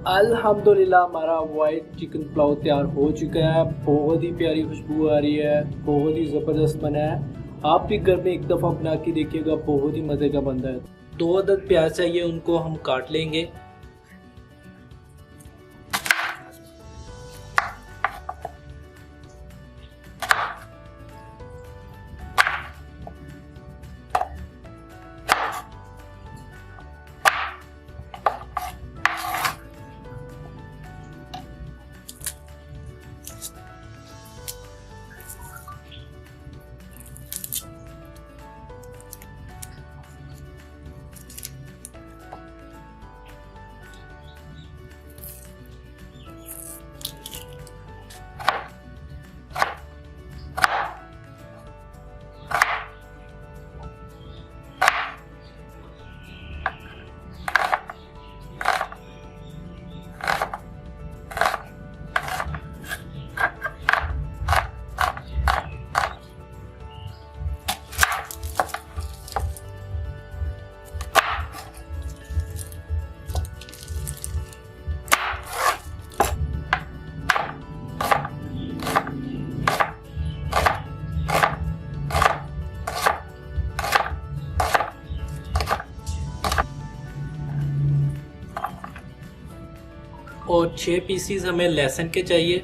अल्हम्दुलिल्लाह हमारा white chicken pulao तैयार हो चुका है। बहुत ही प्यारी खुशबू आ रही है, बहुत ही ज़बरदस्त बना है। आप भी घर में एक दफ़ा बना के देखिएगा, बहुत ही मज़े का बनता है। 2 अदद प्याज चाहिए, उनको हम काट लेंगे। और 6 पीसीज हमें लहसुन के चाहिए।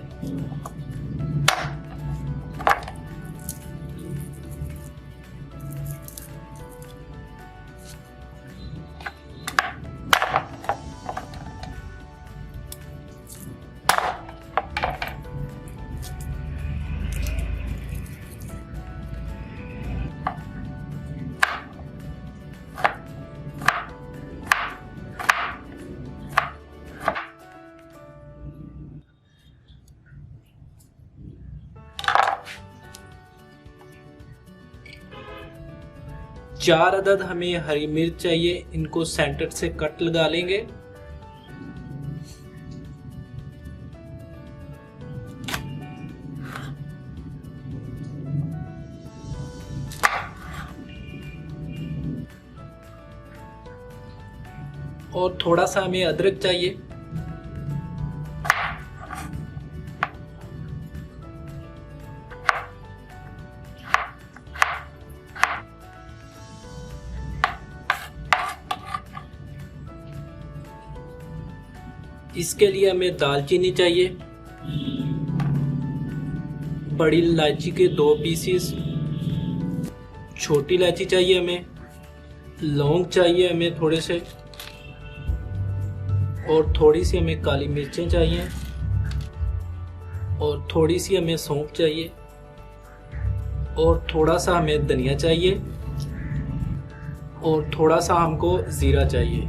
चार अदद हमें हरी मिर्च चाहिए, इनको सेंटर से कट लगा लेंगे। और थोड़ा सा हमें अदरक चाहिए। इसके लिए हमें दालचीनी चाहिए, बड़ी इलायची के 2 पीसेस, छोटी इलायची चाहिए हमें, लौंग चाहिए हमें थोड़े से, और थोड़ी सी हमें काली मिर्चें चाहिए, और थोड़ी सी हमें सौंफ चाहिए, और थोड़ा सा हमें धनिया चाहिए, और थोड़ा सा हमको ज़ीरा चाहिए।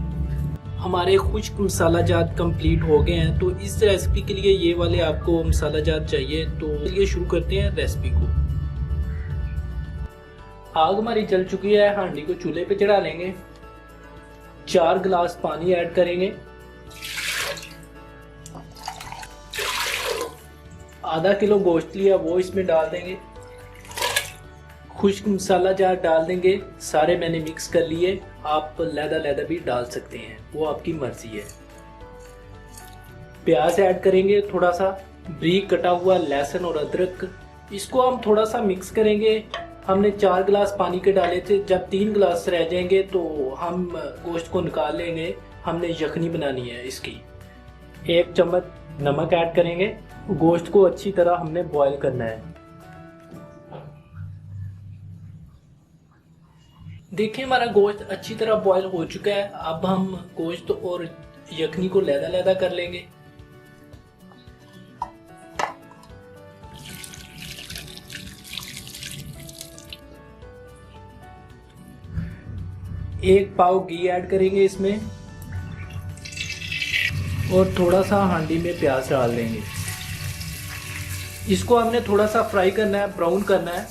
हमारे खुश्क मसाला जात कंप्लीट हो गए हैं। तो इस रेसिपी के लिए ये वाले आपको मसाला जात चाहिए। तो चलिए शुरू करते हैं रेसिपी को। आग हमारी जल चुकी है, हांडी को चूल्हे पे चढ़ा लेंगे। 4 गिलास पानी ऐड करेंगे। आधा किलो गोश्त लिया वो इसमें डाल देंगे। खुश्क मसाला जार डाल देंगे। सारे मैंने मिक्स कर लिए, आप लहदा भी डाल सकते हैं, वो आपकी मर्जी है। प्याज ऐड करेंगे, थोड़ा सा बारीक कटा हुआ लहसुन और अदरक, इसको हम थोड़ा सा मिक्स करेंगे। हमने 4 गिलास पानी के डाले थे, जब 3 गिलास रह जाएंगे तो हम गोश्त को निकाल लेंगे। हमने यखनी बनानी है इसकी। 1 चम्मच नमक ऐड करेंगे। गोश्त को अच्छी तरह हमने बॉईल करना है। देखिए हमारा गोश्त अच्छी तरह बॉईल हो चुका है। अब हम गोश्त और यखनी को लहदा कर लेंगे। एक पाव घी ऐड करेंगे इसमें, और थोड़ा सा हांडी में प्याज डाल देंगे। इसको हमने थोड़ा सा फ्राई करना है, ब्राउन करना है।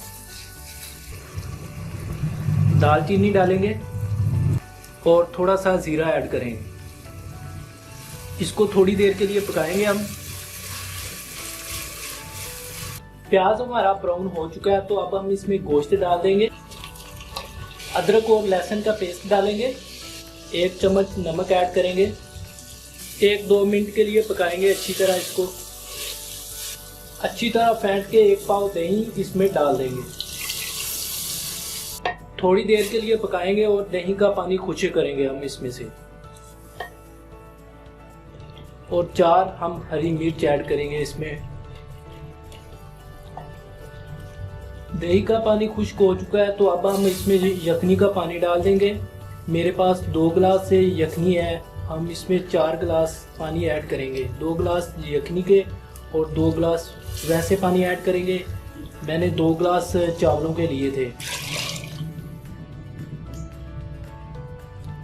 दालचीनी डालेंगे और थोड़ा सा जीरा ऐड करेंगे। इसको थोड़ी देर के लिए पकाएंगे हम। प्याज हमारा ब्राउन हो चुका है, तो अब हम इसमें गोश्त डाल देंगे। अदरक और लहसुन का पेस्ट डालेंगे। 1 चम्मच नमक ऐड करेंगे। 1-2 मिनट के लिए पकाएंगे अच्छी तरह। इसको अच्छी तरह फेंट के 1 पाव दही इसमें डाल देंगे। थोड़ी देर के लिए पकाएंगे और दही का पानी खुशक करेंगे हम इसमें से। और 4 हम हरी मिर्च ऐड करेंगे इसमें। दही का पानी खुश्क हो चुका है तो अब हम इसमें यखनी का पानी डाल देंगे। मेरे पास 2 गिलास से यखनी है, हम इसमें 4 गिलास पानी ऐड करेंगे। 2 गिलास यखनी के और 2 गिलास वैसे पानी ऐड करेंगे। मैंने 2 गिलास चावलों के लिए थे।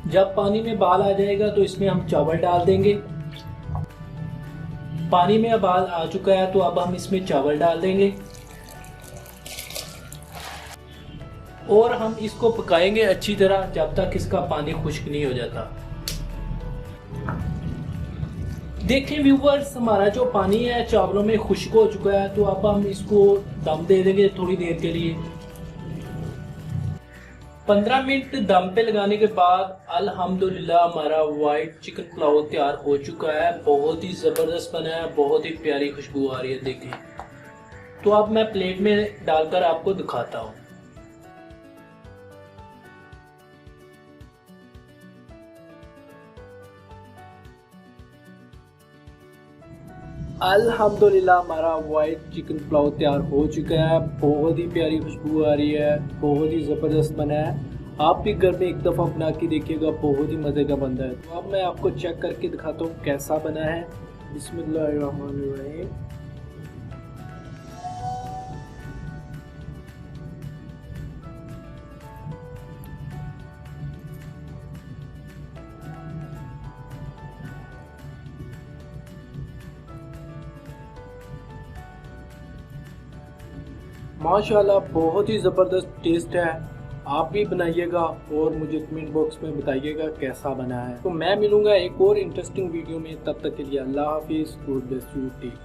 जब पानी में बाल आ जाएगा तो इसमें हम चावल डाल देंगे। पानी में उबाल आ चुका है तो अब हम इसमें चावल डाल देंगे और हम इसको पकाएंगे अच्छी तरह जब तक इसका पानी खुश्क नहीं हो जाता। देखें व्यूवर्स, हमारा जो पानी है चावलों में खुश्क हो चुका है तो अब हम इसको दम दे देंगे थोड़ी देर के लिए। 15 मिनट दम पे लगाने के बाद अल्हम्दुलिल्लाह हमारा वाइट चिकन पुलाव तैयार हो चुका है। बहुत ही ज़बरदस्त बना है, बहुत ही प्यारी खुशबू आ रही है। देखें तो अब मैं प्लेट में डालकर आपको दिखाता हूँ। अल्हम्दुलिल्लाह हमारा वाइट चिकन पुलाव तैयार हो चुका है। बहुत ही प्यारी खुशबू आ रही है, बहुत ही ज़बरदस्त बना है। आप भी घर में एक दफ़ा बना के देखिएगा, बहुत ही मज़े का बनता है। तो अब मैं आपको चेक करके दिखाता हूँ कैसा बना है। बिस्मिल्लाहिर्रहमानिर्रहीम। माशाल्लाह बहुत ही ज़बरदस्त टेस्ट है। आप भी बनाइएगा और मुझे कमेंट बॉक्स में बताइएगा कैसा बना है। तो मैं मिलूंगा एक और इंटरेस्टिंग वीडियो में, तब तक के लिए अल्लाह हाफिज़। God bless you, take care.